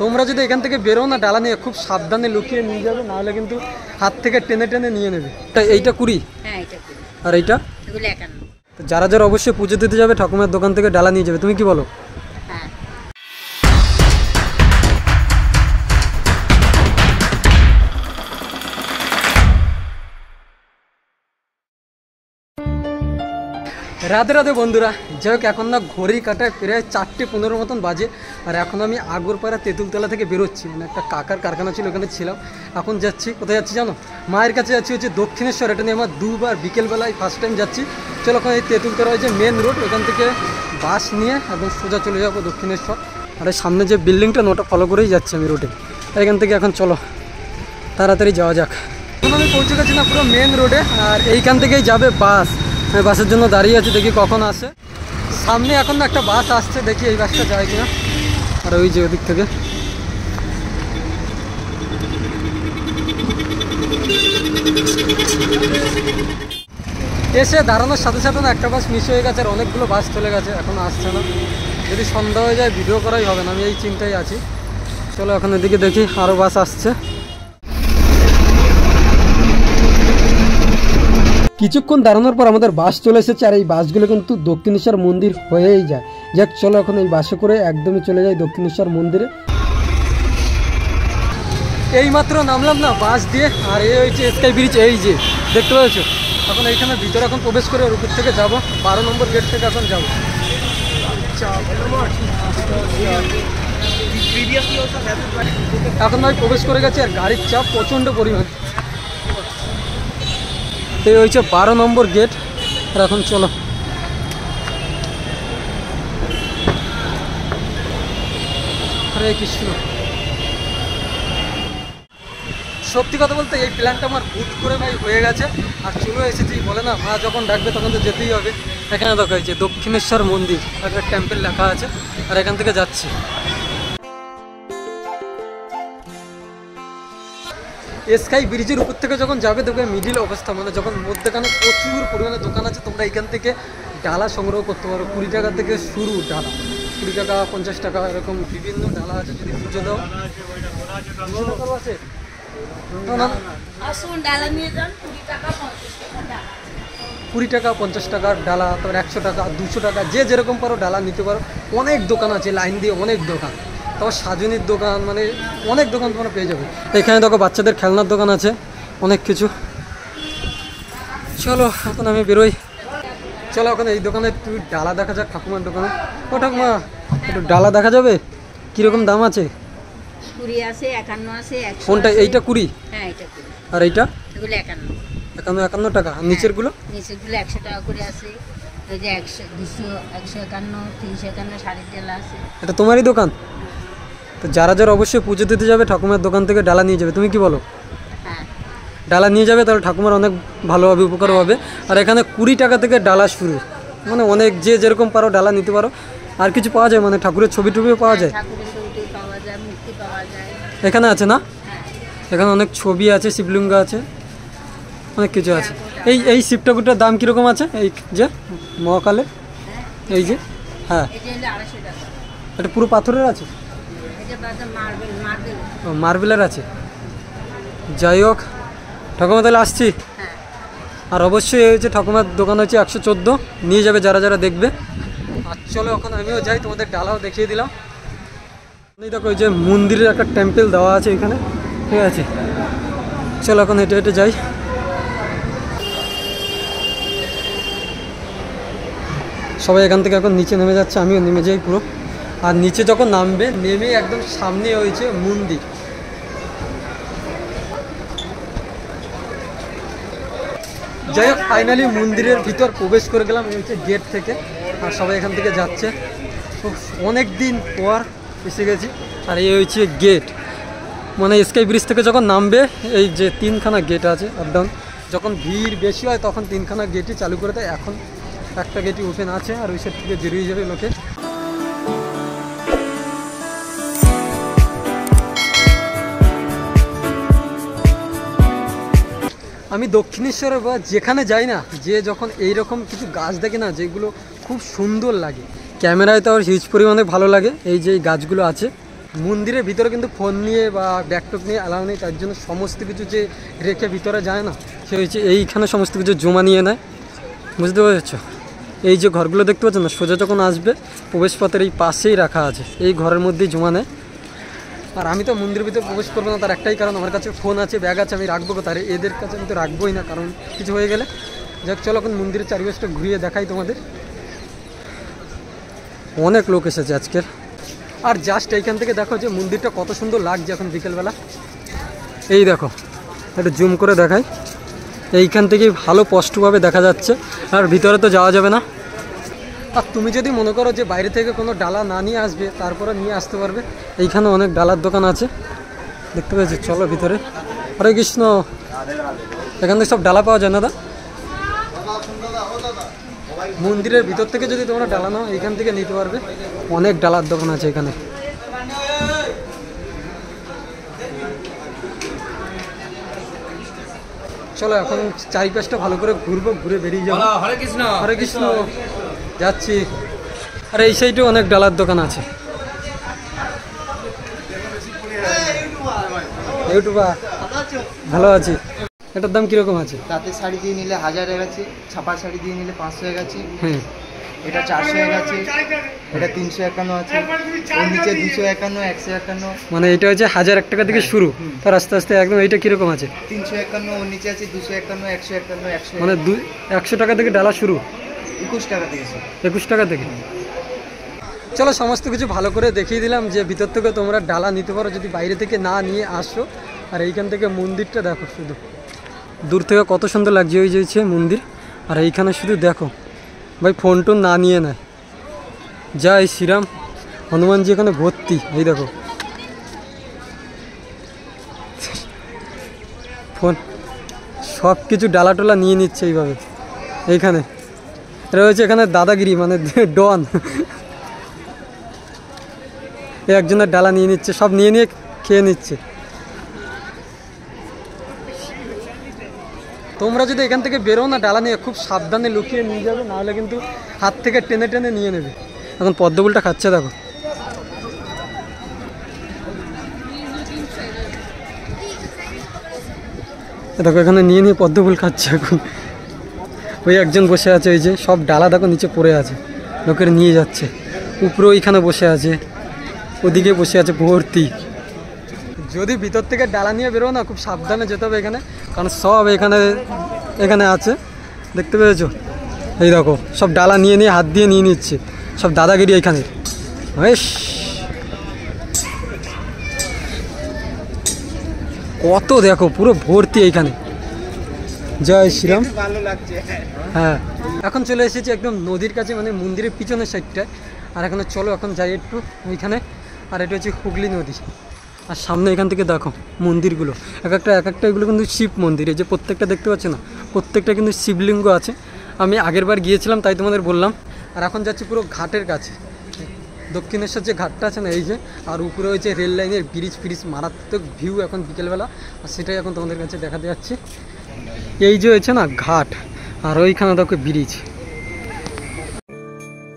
তোমরা যদি এখান থেকে বেরো না ডালা নিয়ে খুব সাবধানে লুকিয়ে নিয়ে যাবে, নাহলে কিন্তু হাত থেকে টেনে টেনে নিয়ে নেবে। এইটা 20, আর এইটা যারা যারা অবশ্যই পুজো দিতে যাবে ঠাকুমার দোকান থেকে ডালা নিয়ে যাবে। তুমি কি বলো? রাধে রাধে বন্ধুরা, যাই হোক এখন না ঘড়ি কাটায় প্রায় 4:15 মতন বাজে, আর এখন আমি আগরপাড়া তেঁতুলতলা থেকে বেরোচ্ছি। মানে একটা কাকার কারখানা ছিল, ওখানে ছিলাম। এখন যাচ্ছি, কোথায় যাচ্ছি জানো? মায়ের কাছে যাচ্ছি হচ্ছে দক্ষিণেশ্বর। এটা নিয়ে আমার দুবার বিকেলবেলায় ফার্স্ট টাইম যাচ্ছি। চলো ওখানে এই তেঁতুলতলা হচ্ছে মেন রোড, ওখান থেকে বাস নিয়ে একদম সোজা চলে যাবো দক্ষিণেশ্বর। আর এই সামনে যে বিল্ডিংটা ওটা ফলো করেই যাচ্ছি আমি রোডে। এখান থেকে এখন চলো তাড়াতাড়ি যাওয়া যাক। এখন আমি পৌঁছে গেছি না পুরো মেন রোডে, আর এইখান থেকেই যাবে বাস। আমি বাসের জন্য দাঁড়িয়ে আছি, দেখি কখন আসে। সামনে এখন না একটা বাস আসছে, দেখি এই বাসটা যায় কিনা। আর ওই যে ওদিক থেকে এসে দাঁড়ানোর সাথে সাথে না একটা বাস মিস হয়ে গেছে, আর অনেকগুলো বাস চলে গেছে, এখন আসছে না। যদি সন্ধ্যা হয়ে যায় ভিডিও করাই হবে না, আমি এই চিন্তায় আছি। চলো এখন এদিকে দেখি আরও বাস আসছে। কিছুক্ষণ দাঁড়ানোর পর আমাদের বাস চলে এসেছে, আর এই বাসগুলো কিন্তু দক্ষিণেশ্বর মন্দির হয়েই যায়। যাক চলো এখন এই বাসে করে একদমই চলে যাই দক্ষিণেশ্বর মন্দিরে। এইমাত্র নামলাম না বাস দিয়ে, আর এই হচ্ছে স্কাই ব্রিজ, এই যে দেখতে পাচ্ছ। এখন এইখানে ভিতরে এখন প্রবেশ করে ওর উপর থেকে যাবো, 12 নম্বর গেট থেকে এখন যাবো। এখন ভাই প্রবেশ করে গেছে, আর গাড়ির চাপ প্রচণ্ড পরিমাণ। এই হচ্ছে 12 নম্বর গেট। আর এখন চলো হরে কৃষ্ণ। সত্যি কথা বলতে এই প্ল্যানটা আমার হুট করে ভাই হয়ে গেছে, আর চলে এসেছি। বলে না মা যখন ডাকবে তখন তো যেতেই হবে। এখানে দেখা হয়েছে দক্ষিণেশ্বর মন্দির, একটা টেম্পল লেখা আছে, আর এখান থেকে যাচ্ছি। স্কাই ব্রিজের উপর থেকে যখন যাবে দেখবে মিডিল অবস্থা, মানে যখন মধ্যখানে প্রচুর পরিমাণে দোকান আছে। তোমরা এখান থেকে ডালা সংগ্রহ করতে পারো, 20 টাকা থেকে শুরু ডালা, 20 টাকা 50 টাকা এরকম বিভিন্ন ডালা আছে। যদি পুজো দাও আছে, 20 টাকা 50 টাকার ডালা, তারপর 100 টাকা 200 টাকা, যে যেরকম পারো ডালা নিতে পারো। অনেক দোকান আছে লাইন দিয়ে, অনেক দোকান, তারপর সাজনির দোকান, মানে অনেক দোকান তোমরা পেয়ে যাবে। এখানে দেখো বাচ্চাদের খেলনার দোকান আছে, অনেক কিছু। চলো এখন আমি বেরোই। চলো এখন এই দোকানে একটু ডালা দেখা যাক, ঠাকুমার দোকানে। ও ঠাকুমা, একটু ডালা দেখা যাবে? কীরকম দাম আছে? 20 আছে, 51 আছে, 100। কোনটা? এইটা 20? হ্যাঁ এটা 20। আর এইটা? এগুলো 51। 51 টাকা। আর নিচেরগুলো? নিচেরগুলো 100 টাকা করে আছে। এই যে 100, 200, 151, 351 শাড়ির ডালা আছে। এটা তোমারই দোকান? তো যারা যারা অবশ্যই পুজো দিতে যাবে ঠাকুমার দোকান থেকে ডালা নিয়ে যাবে। তুমি কি বলো? হ্যাঁ, ডালা নিয়ে যাবে, তাহলে ঠাকুমার অনেক ভালোভাবে উপকার হবে। আর এখানে 20 টাকা থেকে ডালা শুরু, মানে অনেক যে যেরকম পারো ডালা নিতে পারো। আর কিছু পাওয়া যায়, মানে ঠাকুরের ছবি টবিও পাওয়া যায়? ঠাকুরের ছবি পাওয়া যায়, মূর্তি পাওয়া যায়। এখানে আছে না? হ্যাঁ, এখানে অনেক ছবি আছে, শিবলিঙ্গ আছে, অনেক কিছু আছে। এই শিব ঠাকুরটার দাম কীরকম আছে? এই যে মহাকালের, এই যে, হ্যাঁ এটা হলো 250 টাকা। এটা পুরো পাথরের আছে? এটা বাদে মার্বেল। ও মার্বেলের আছে। যাই হোক ঠাকুমা, তাহলে আসছি। হ্যাঁ, আর অবশ্যই হচ্ছে ঠাকুমার দোকান হচ্ছে 114, নিয়ে যাবে যারা যারা দেখবে। আর চলো এখন আমিও যাই, তোমাদের ডালাও দেখিয়ে দিলাম। দেখো ওই যে মন্দিরের একটা টেম্পল দেওয়া আছে এখানে, ঠিক আছে। চলো এখন হেঁটে হেঁটে যাই। সবাই এখান থেকে এখন নিচে নেমে যাচ্ছে, আমিও নেমে যাই পুরো। আর নিচে যখন নামবে, নেমে একদম সামনে হয়েছে মন্দির। যাই হোক ফাইনালি মন্দিরের ভিতর প্রবেশ করে গেলাম, এই হচ্ছে গেট থেকে। আর সবাই এখান থেকে যাচ্ছে, অনেক দিন পর এসে গেছি। আর এই হচ্ছে গেট, মানে স্কাই ব্রিজ থেকে যখন নামবে এই যে 3খানা গেট আছে আপ ডাউন। যখন ভিড় বেশি হয় তখন 3খানা গেটই চালু করে দেয়। এখন একটা গেটই ওপেন আছে, আর ওই সাইড থেকে বেরিয়ে যাবে লোকে। আমি দক্ষিণেশ্বরে বা যেখানে যাই না, যে যখন এইরকম কিছু গাছ দেখে না যেগুলো খুব সুন্দর লাগে, ক্যামেরায় তো আর হিউজ পরিমাণে ভালো লাগে। এই যে এই গাছগুলো আছে, মন্দিরের ভিতরে কিন্তু ফোন নিয়ে বা ব্যাগটক নিয়ে অ্যালাউ নেই, তার জন্য সমস্ত কিছু যে রেখে ভিতরে যায় না, সে হচ্ছে এইখানে সমস্ত কিছু জমা নিয়ে নেয়, বুঝতে পারছো? এই যে ঘরগুলো দেখতে পাচ্ছ না, সোজা যখন আসবে প্রবেশপথের এই পাশেই রাখা আছে, এই ঘরের মধ্যেই জমা নেয়। আর আমি তো মন্দিরের ভিতরে প্রবেশ করবো না, তার একটাই কারণ, আমার কাছে ফোন আছে, ব্যাগ আছে, আমি রাখবো কোথায়? এদের কাছে আমি তো রাখবোই না, কারণ কিছু হয়ে গেলে। যাক চলো এখন মন্দিরের চারিপাশটা ঘুরিয়ে দেখাই তোমাদের। অনেক লোক এসেছে আজকের। আর জাস্ট এইখান থেকে দেখো যে মন্দিরটা কত সুন্দর লাগছে এখন বিকেলবেলা। এই দেখো, একটু জুম করে দেখাই, এইখান থেকেই ভালো স্পষ্টভাবে দেখা যাচ্ছে, আর ভিতরে তো যাওয়া যাবে না। আর তুমি যদি মনে করো যে বাইরে থেকে কোনো ডালা না নিয়ে আসবে, তারপরে নিয়ে আসতে পারবে, এইখানে অনেক ডালার দোকান আছে, দেখতে পেয়েছি। চলো ভিতরে। হরে কৃষ্ণ। এখান থেকে সব ডালা পাওয়া যায় না দা? মন্দিরের ভিতর থেকে যদি তোমরা ডালা নাও, এইখান থেকে নিতে পারবে, অনেক ডালার দোকান আছে এখানে। চলো এখন চারিপাশটা ভালো করে ঘুরবো, ঘুরে বেরিয়ে যাবো। হরে কৃষ্ণ। হরে কৃষ্ণ। যাচ্ছি। আর এই সাইডেও অনেক ডালার দোকান আছে। ইউটিউবার ভালো আছি। এটার দাম কিরকম আছে? তাঁতের শাড়ি দিয়ে নিলে 1000 হয়ে গেছে, ছাপা শাড়ি দিয়ে নিলে 500 হয়ে গেছে, হ্যাঁ এটা 400 হয়ে গেছে, এটা 351 আছে, ওর নিচে 251, 151, মানে এটা হচ্ছে 1001 টাকা থেকে শুরু, তার আস্তে আস্তে একদম। এইটা কিরকম আছে? 351, ওর নিচে আছে 251, 151, 100, মানে 100 টাকা থেকে ডালা শুরু, 21 টাকা থেকে শুরু। 21 টাকা থেকে। চলো সমস্ত কিছু ভালো করে দেখিয়ে দিলাম যে ভিতর থেকে তোমরা ডালা নিতে পারো যদি বাইরে থেকে না নিয়ে আসো। আর এইখান থেকে মন্দিরটা দেখো, শুধু দূর থেকে কত সুন্দর লাগছে ওই যে মন্দির। আর এইখানে শুধু দেখো ভাই, ফোন টোন না নিয়ে নেয়। জয় শ্রীরাম। হনুমানজি এখানে ভর্তি, এই দেখো ফোন, সব কিছু ডালা টোলা নিয়ে নিচ্ছে এইভাবে। এইখানে এটা হচ্ছে এখানে দাদাগিরি, মানে ডন। একজনের ডালা নিয়ে নিচ্ছে, সব নিয়ে নিয়ে খেয়ে নিচ্ছে। তোমরা যদি এখান থেকে বেরো না ডালা নিয়ে, খুব সাবধানে লুকিয়ে নিয়ে যাবে, নাহলে কিন্তু হাত থেকে টেনে টেনে নিয়ে নেবে। এখন পদ্মফুলটা খাচ্ছে দেখো। দেখো এখানে নিয়ে নিয়ে পদ্মফুল খাচ্ছে এখন। ওই একজন বসে আছে, ওই যে সব ডালা দেখো নিচে পড়ে আছে, লোকের নিয়ে যাচ্ছে। উপরে ওইখানে বসে আছে, ওদিকে বসে আছে ভর্তি। যদি ভিতর থেকে ডালা নিয়ে বেরো না, খুব সাবধানে যেতে হবে এখানে, কারণ সব এখানে আছে, দেখতে পেয়েছো? এই দেখো সব ডালা নিয়ে নিয়ে হাত দিয়ে নিয়ে নিচ্ছে, সব দাদাগিরি এইখানে। বেশ কত দেখো, পুরো ভর্তি এইখানে। জয় শ্রীরাম। ভালো লাগছে। হ্যাঁ, এখন চলে এসেছি একদম নদীর কাছে, মানে মন্দিরের পিছনের সাইডটায়। আর এখানে চলো এখন যাই একটু ওইখানে। আর এটা হচ্ছে হুগলি নদী। আর সামনে এখান থেকে দেখো মন্দিরগুলো, এক একটা এগুলো কিন্তু শিব মন্দির। এই যে প্রত্যেকটা দেখতে পাচ্ছ না, প্রত্যেকটা কিন্তু শিবলিঙ্গ আছে। আমি আগের বার গিয়েছিলাম তাই তোমাদের বললাম। আর এখন যাচ্ছি পুরো ঘাটের কাছে, দক্ষিণেশ্বর যে ঘাটটা আছে না, এই যে। আর উপরে ওই যে রেল লাইনের ব্রিজ ফ্রিজ, মারাত্মক ভিউ এখন বিকেলবেলা, আর সেটাই এখন তোমাদের কাছে দেখাতে যাচ্ছি। এই যে হয়েছে না ঘাট, আর ওইখানে দেখো ব্রিজ।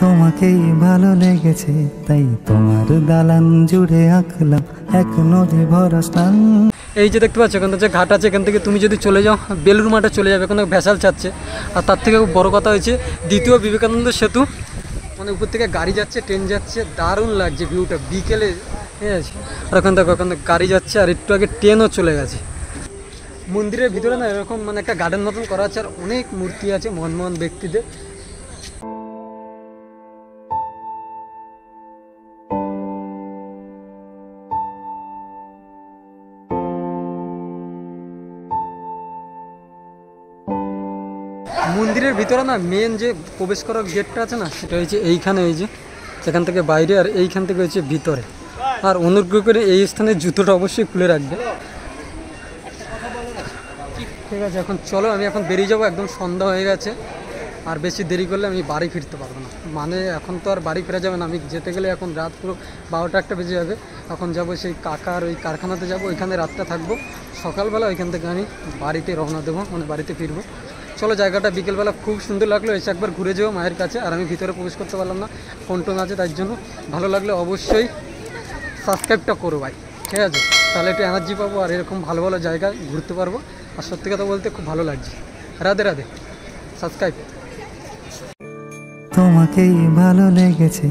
তোমাকেই ভালো লেগেছে তাই তোমার দালান জুড়ে আঁকলাম এক নদী ভরা স্থান। এই যে দেখতে পাচ্ছ এখান থেকে যে ঘাট আছে, এখান থেকে তুমি যদি চলে যাও বেলুর মাঠে চলে যাবে, কোনো ভ্যাসাল চাচ্ছে। আর তার থেকে বড় কথা হয়েছে দ্বিতীয় বিবেকানন্দ সেতু, মানে উপর থেকে গাড়ি যাচ্ছে, ট্রেন যাচ্ছে, দারুণ লাগছে ভিউটা বিকেলে, ঠিক আছে? আর ওখান থেকে গাড়ি যাচ্ছে, আর একটু আগে ট্রেনও চলে গেছে। মন্দিরের ভিতরে না এরকম মানে একটা গার্ডেন মতন করা আছে, আর অনেক মূর্তি আছে মহান ব্যক্তিদের। মন্দিরের ভিতরে না মেন যে প্রবেশ করার গেটটা আছে না, সেটা হচ্ছে এইখানে, এই যে সেখান থেকে বাইরে, আর এইখান থেকে হচ্ছে ভিতরে। আর অনুগ্রহ করে এই স্থানে জুতোটা অবশ্যই খুলে রাখবে, ঠিক আছে? এখন চলো, আমি এখন বেরিয়ে যাবো, একদম সন্ধ্যা হয়ে গেছে। আর বেশি দেরি করলে আমি বাড়ি ফিরতে পারবো না, মানে এখন তো আর বাড়ি ফেরা যাবে না। আমি যেতে গেলে এখন রাত পুরো 12টা 1টা বেজে যাবে। এখন যাবো সেই কাকার ওই কারখানাতে যাবো, ওইখানে রাতটা থাকবো, সকালবেলা ওইখান থেকে আমি বাড়িতে রওনা দেবো, মানে বাড়িতে ফিরবো। চলো, জায়গাটা বিকেলবেলা খুব সুন্দর লাগলো, এসে একবার ঘুরে যাবো মায়ের কাছে। আর আমি ভিতরে প্রবেশ করতে পারলাম না, ফোন টোন আছে, তাই জন্য। ভালো লাগলে অবশ্যই সাবস্ক্রাইবটা করো ভাই, ঠিক আছে? তাহলে একটু এনার্জি পাবো আর এরকম ভালো ভালো জায়গায় ঘুরতে পারবো। আর সত্যি কথা বলতে খুব ভালো লাগছে। রাধে রাধে, সাবস্ক্রাইব। তোমাকেই ভালো লেগেছে।